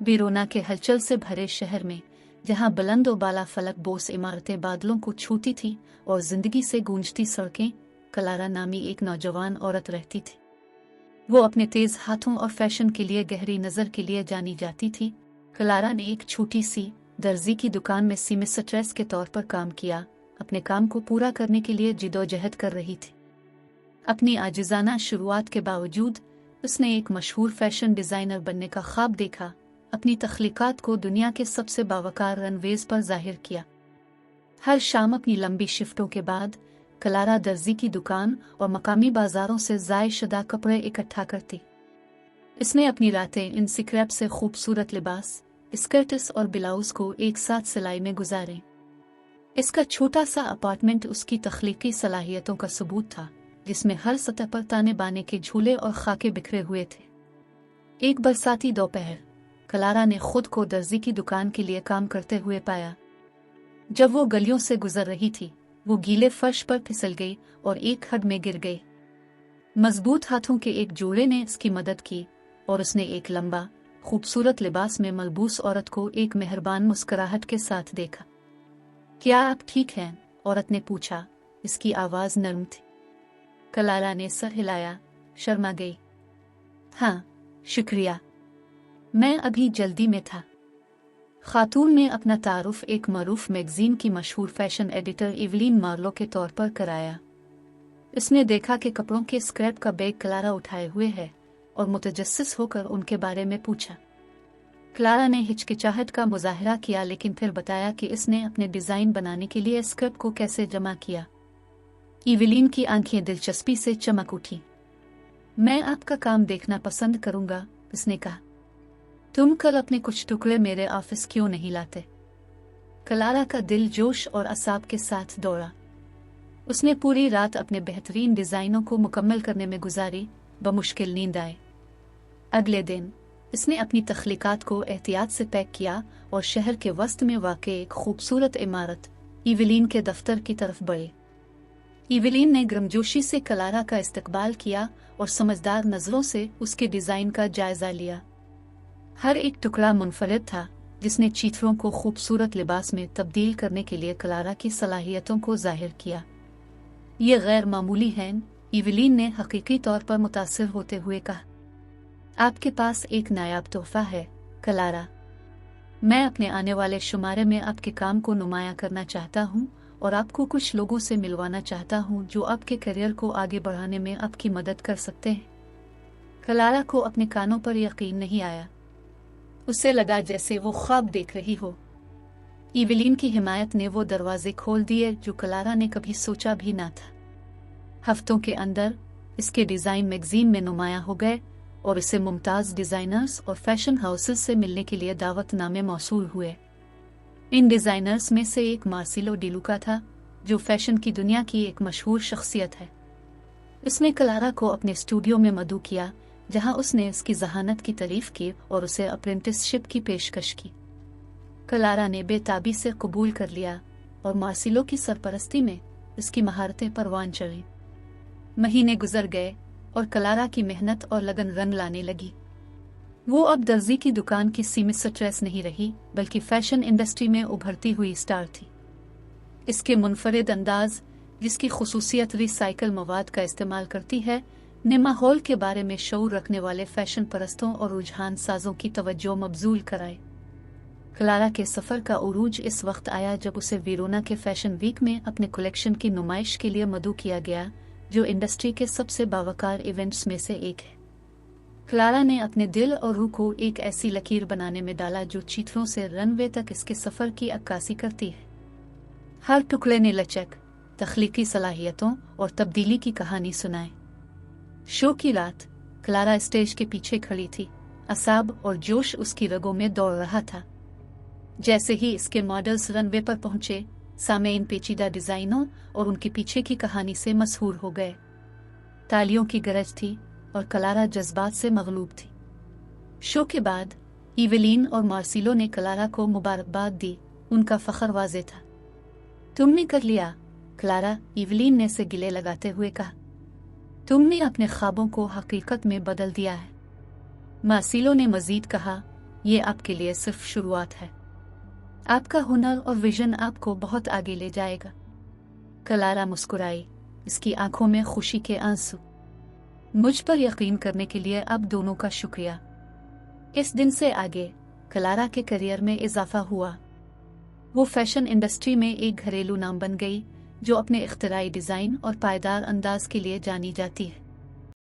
वीरोना के हलचल से भरे शहर में, जहां बुलंद और बाला फलक बोस इमारतें बादलों को छूती थी और जिंदगी से गूंजती सड़कें, क्लारा नामी एक नौजवान औरत रहती थी। वो अपने तेज हाथों और फैशन के लिए गहरी नज़र के लिए जानी जाती थी। क्लारा ने एक छोटी सी दर्जी की दुकान में सीमिस्ट्रेस के तौर पर काम किया, अपने काम को पूरा करने के लिए जिदोजहद कर रही थी। अपनी आजिज़ाना शुरुआत के बावजूद उसने एक मशहूर फैशन डिज़ाइनर बनने का ख्वाब देखा, अपनी तख्लीकात को दुनिया के सबसे बावकार रनवेज पर जाहिर किया। हर शाम अपनी लंबी शिफ्टों के बाद क्लारा दर्जी की दुकान और मकामी बाजारों से ज़ाय शुदा कपड़े इकट्ठा करती। इसने अपनी रातें इन स्क्रैप से खूबसूरत लिबास, स्कर्ट्स और ब्लाउज को एक साथ सिलाई में गुजारे। इसका छोटा सा अपार्टमेंट उसकी तख्लीकी सलाहियतों का सबूत था, जिसमें हर सतह पर ताने बाने के झूले और खाके बिखरे हुए थे। एक बरसाती दोपहर क्लारा ने खुद को दर्जी की दुकान के लिए काम करते हुए पाया। जब वो गलियों से गुजर रही थी, वो गीले फर्श पर फिसल गई और एक खड्ड में गिर गई। मजबूत हाथों के एक जोड़े ने उसकी मदद की और उसने एक लंबा, खूबसूरत लिबास में मलबूस औरत को एक मेहरबान मुस्कुराहट के साथ देखा। क्या आप ठीक हैं? औरत ने पूछा। इसकी आवाज़ नरम थी। क्लारा ने सर हिलाया, शर्मा गई। हाँ, शुक्रिया, मैं अभी जल्दी में था। खातून ने अपना तारुफ एक मरूफ मैगजीन की मशहूर फैशन एडिटर इवलीन मार्लो के तौर पर कराया। उसने देखा कि कपड़ों के स्क्रैप का बैग क्लारा उठाए हुए है और मुतजस्सिस होकर उनके बारे में पूछा। क्लारा ने हिचकिचाहट का मुजाहरा किया, लेकिन फिर बताया कि इसने अपने डिज़ाइन बनाने के लिए स्क्रैप को कैसे जमा किया। इवलीन की आंखें दिलचस्पी से चमक उठी। मैं आपका काम देखना पसंद करूंगा, उसने कहा। तुम कल अपने कुछ टुकड़े मेरे ऑफिस क्यों नहीं लाते? क्लारा का दिल जोश और असाब के साथ दौड़ा। उसने पूरी रात अपने बेहतरीन डिज़ाइनों को मुकम्मल करने में गुजारी, बमुश्किल नींद आए। अगले दिन इसने अपनी तख्लीकात को एहतियात से पैक किया और शहर के वस्त में वाक़ एक खूबसूरत इमारत इवलीन के दफ्तर की तरफ बढ़े। इवलीन ने गर्मजोशी से क्लारा का इस्तकबाल किया और समझदार नज़रों से उसके डिज़ाइन का जायज़ा लिया। हर एक टुकड़ा मुनफरिद था, जिसने चित्रों को खूबसूरत लिबास में तब्दील करने के लिए क्लारा की सलाहियतों को जाहिर किया। ये गैर मामूली हैं, इवलीन ने हकीकी तौर पर मुतासिर होते हुए कहा। आपके पास एक नायाब तोहफा है, क्लारा। मैं अपने आने वाले शुमारे में आपके काम को नुमाया करना चाहता हूँ और आपको कुछ लोगों से मिलवाना चाहता हूँ जो आपके करियर को आगे बढ़ाने में आपकी मदद कर सकते हैं। क्लारा को अपने कानों पर यकीन नहीं आया। उसे लगा जैसे वो ख्वाब देख रही हो। इवलीन की हिमायत ने वो दरवाजे खोल दिए जो क्लारा ने कभी सोचा भी ना था। हफ्तों के अंदर इसके डिज़ाइन मैगजीन में नुमाया हो गए और इसे मुमताज़ डिज़ाइनर्स और फैशन हाउसेस से मिलने के लिए दावतनामे मौसूल हुए। इन डिज़ाइनर्स में से एक मार्सिलो डी लुका था, जो फैशन की दुनिया की एक मशहूर शख्सियत है। इसने क्लारा को अपने स्टूडियो में मदऊ किया, जहां उसने उसकी जहानत की तारीफ की और उसे अप्रेंटिसशिप की पेशकश की। क्लारा ने बेताबी से कबूल कर लिया और मार्सिलो की सरपरस्ती में उसकी महारतें परवान चढ़ी। महीने गुजर गए और क्लारा की मेहनत और लगन रंग लाने लगी। वो अब दर्जी की दुकान की सीमिस्ट्रेस नहीं रही, बल्कि फैशन इंडस्ट्री में उभरती हुई स्टार थी। इसके मुनफरिद अंदाज, जिसकी खुसूसियत रिसाइकल मवाद का इस्तेमाल करती है, ने माहौल के बारे में शऊर रखने वाले फैशन परस्तों और रुझान साजों की तवज्जो मबजूल कराए। क्लारा के सफ़र का उरूज इस वक्त आया जब उसे वीरोना के फैशन वीक में अपने कलेक्शन की नुमाइश के लिए मदऊ किया गया, जो इंडस्ट्री के सबसे बावकार इवेंट्स में से एक है। क्लारा ने अपने दिल और रूह को एक ऐसी लकीर बनाने में डाला जो चित्रों से रनवे तक इसके सफ़र की अक्कासी करती है। हर टुकड़े ने लचक, तख्लीकी सलाहियतों और तब्दीली की कहानी सुनाए। शो की रात क्लारा स्टेज के पीछे खड़ी थी, असाब और जोश उसकी रगों में दौड़ रहा था। जैसे ही इसके मॉडल्स रनवे पर पहुंचे, सामईन पेचीदा डिज़ाइनों और उनके पीछे की कहानी से मशहूर हो गए। तालियों की गरज थी और क्लारा जज्बात से मगलूब थी। शो के बाद इवलीन और मार्सिलो ने क्लारा को मुबारकबाद दी। उनका फ़ख्र वाज़े था। तुमने कर लिया, क्लारा, इवलीन ने से गिले लगाते हुए कहा। तुमने अपने ख्वाबों को हकीकत में बदल दिया है। मार्सिलो ने मजीद कहा, یہ آپ کے لیے صرف شروعات ہے۔ آپ کا ہنر اور ویژن آپ کو بہت آگے لے جائے گا۔ کلارا مسکرائی، اس کی آنکھوں میں خوشی کے آنسو۔ مجھ پر یقین کرنے کے لیے آپ دونوں کا شکریہ۔ اس دن سے آگے کلارا کے کیریئر میں اضافہ ہوا۔ وہ فیشن انڈسٹری میں ایک گھریلو نام بن گئی جو اپنے اختراعی ڈیزائن اور پائیدار انداز کے لیے جانی جاتی ہے۔